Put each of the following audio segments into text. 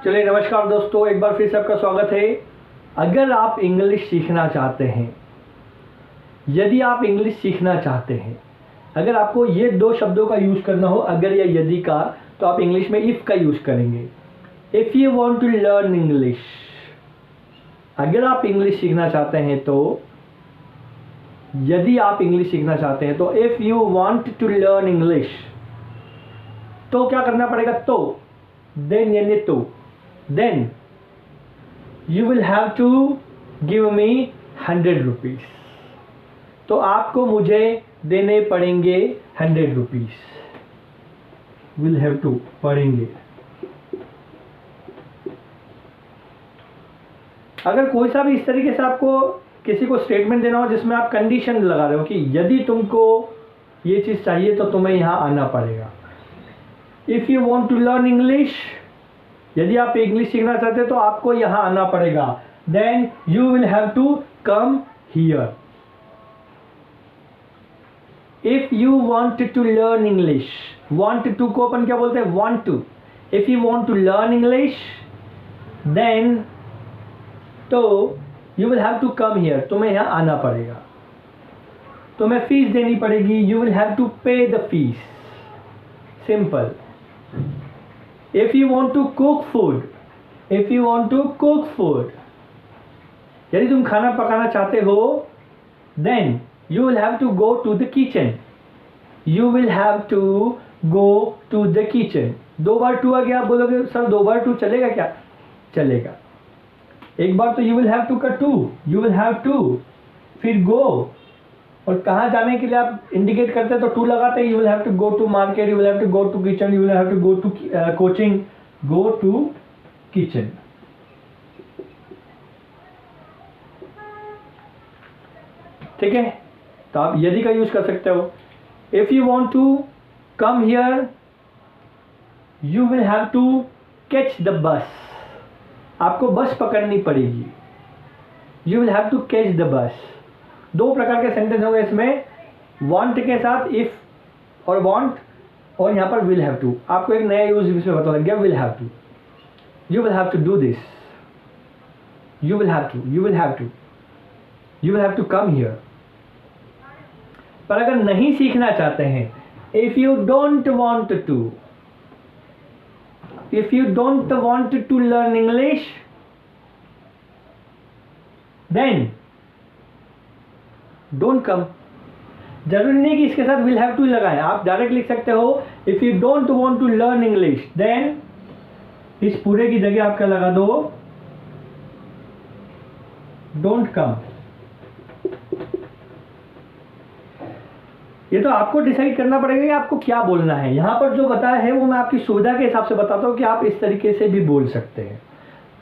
चलिए नमस्कार दोस्तों, एक बार फिर से आपका स्वागत है। अगर आप इंग्लिश सीखना चाहते हैं, यदि आप इंग्लिश सीखना चाहते हैं, अगर आपको ये दो शब्दों का यूज़ करना हो, अगर या यदि का, तो आप इंग्लिश में इफ़ का यूज़ करेंगे। If you want to learn English, अगर आप इंग्लिश सीखना चाहते हैं तो, यदि आप इंग्लिश सीखना चाहते हैं तो if you want to learn English, तो क्या करना पड़ेगा? तो देन यानी तो, then you will have to give me 100 rupees. तो आपको मुझे देने पड़ेंगे 100 रुपीज़। will have to पड़ेंगे। अगर कोई सा भी इस तरीके से आपको किसी को स्टेटमेंट देना हो जिसमें आप कंडीशन लगा रहे हो कि यदि तुमको ये चीज़ चाहिए तो तुम्हें यहाँ आना पड़ेगा। If you want to learn English, यदि आप इंग्लिश सीखना चाहते हैं तो आपको यहाँ आना पड़ेगा। Then you will have to come here. If you want to learn English, want to को अपन क्या बोलते हैं? Want to. If you want to learn English, then तो you will have to come here, तुम्हें यहाँ आना पड़ेगा, तुम्हें फीस देनी पड़ेगी। You will have to pay the fees. Simple. If you want to cook food, if you want to cook food, यदि तुम खाना पकाना चाहते हो, then you will have to go to the kitchen. You will have to go to the kitchen. दो बार to आ गया, आप बोलोगे सर दो बार टू चलेगा क्या? चलेगा। एक बार तो you will have to का to, you will have to, फिर go, और कहाँ जाने के लिए आप इंडिकेट करते हैं तो टू लगाते हैं। You will have to go to market, you will have to go to kitchen, you will have to go to coaching, go to kitchen. ठीक है, तो आप यदि का यूज कर सकते हो। If you want to come here, you will have to catch the bus. आपको बस पकड़नी पड़ेगी। You will have to catch the bus. दो प्रकार के सेंटेंस होंगे इसमें, वांट के साथ इफ और वांट, और यहाँ पर विल हैव टू। आपको एक नया यूज इसमें पता लग गया, will have to. You will have to do this, you will have to, you will have to, you will have to come here. पर अगर नहीं सीखना चाहते हैं, if you don't want to, if you don't want to learn English, then don't come. जरूरी नहीं कि इसके साथ विल हैव टू लगाएं, आप डायरेक्ट लिख सकते हो if you don't want to learn English, then इस पूरे की जगह आप क्या लगा दो? Don't come. ये तो आपको डिसाइड करना पड़ेगा कि आपको क्या बोलना है। यहां पर जो बताया है वो मैं आपकी सुविधा के हिसाब से बताता हूं कि आप इस तरीके से भी बोल सकते हैं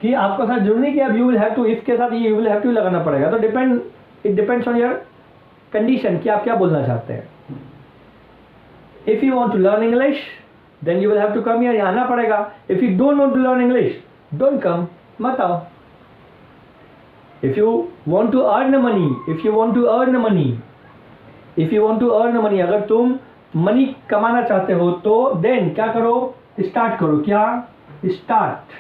कि आपको साथ जरूरी नहीं कि आप you will have to, if के साथ ये यू विल हैव टू लगाना पड़ेगा। तो it depends on your condition कि आप क्या बोलना चाहते हैं। If you want to learn English, then you will have to come here, यहाँ आना पड़ेगा। If you don't want to learn English, don't come, मत आओ। If you want to earn money, if you want to earn money, if you want to earn money, अगर तुम money कमाना चाहते हो तो देन क्या करो? स्टार्ट करो। क्या? Start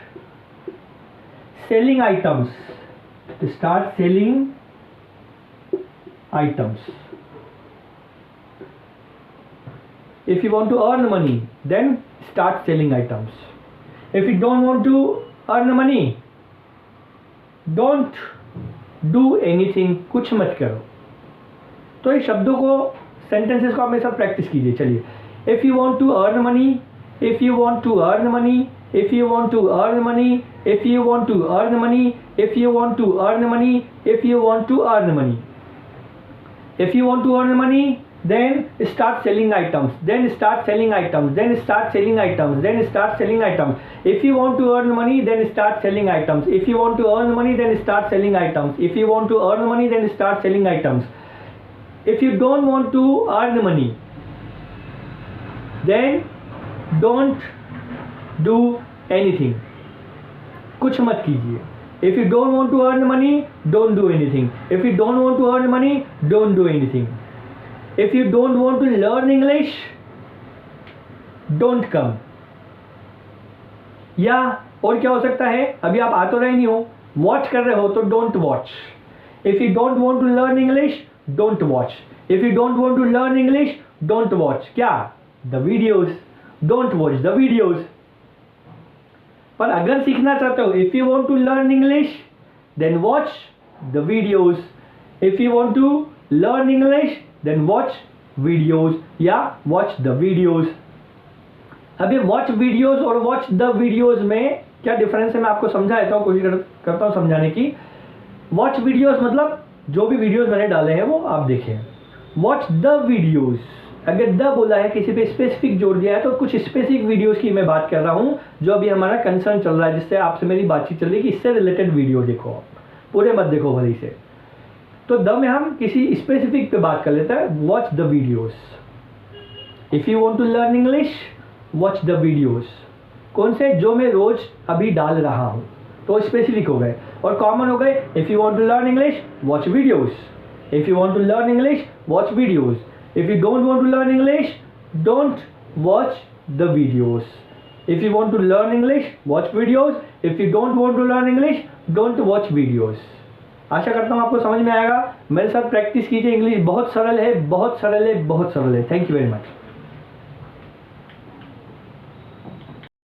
selling items, start selling items. If you want to earn money, then start selling items. If you don't want to earn money, don't do anything, कुछ मत करो। तो ये शब्दों को, सेंटेंसेस को आप मेरे साथ प्रैक्टिस कीजिए। चलिए, if you want to earn money, if you want to earn money, if you want to earn money, if you want to earn money, if you want to earn money, if you want to earn money. If you want to earn money, then start selling items, then start selling items, then start selling items, then start selling items. If you want to earn money, then start selling items. If you want to earn money, then start selling items. If you want to earn money, then start selling items. If you don't want to earn money, then don't do anything. कुछ मत कीजिए। If you don't want to earn money, don't do anything. If you don't want to earn money, don't do anything. If you don't want to learn English, don't come. या और क्या हो सकता है, अभी आप आ तो रहे नहीं हो, वॉच कर रहे हो तो don't watch. If you don't want to learn English, don't watch. If you don't want to learn English, don't watch. क्या? The videos. Don't watch the videos. पर अगर सीखना चाहते हो, if you want to learn English, then watch the videos. If you want to learn English, then watch videos या watch the videos. अभी watch videos और watch the videos में क्या डिफरेंस है, मैं आपको समझाता हूँ, कोशिश करता हूँ समझाने की. वॉच वीडियोज मतलब जो भी वीडियोज मैंने डाले हैं वो आप देखें. वॉच द वीडियोज, अगर द बोला है, किसी पे स्पेसिफिक जोड़ दिया है, तो कुछ स्पेसिफिक वीडियोज की मैं बात कर रहा हूँ जो अभी हमारा कंसर्न चल रहा है, जिससे आपसे मेरी बातचीत चल रही है कि इससे रिलेटेड वीडियो देखो, आप पूरे मत देखो भले से. तो द में हम किसी स्पेसिफिक पे बात कर लेते हैं. Watch the videos. If you want to learn English, watch the videos. कौन से? जो मैं रोज अभी डाल रहा हूँ, तो स्पेसिफिक हो गए. और कॉमन हो गए. If you want to learn English, watch videos. If you want to learn English, watch videos. If you don't want to learn English, don't watch the videos. If you want to learn English, watch videos. If you don't want to learn English, don't watch videos. आशा करता हूँ आपको समझ में आएगा. मेरे साथ practice कीजिए. इंग्लिश बहुत सरल है, बहुत सरल है, बहुत सरल है. Thank you very much.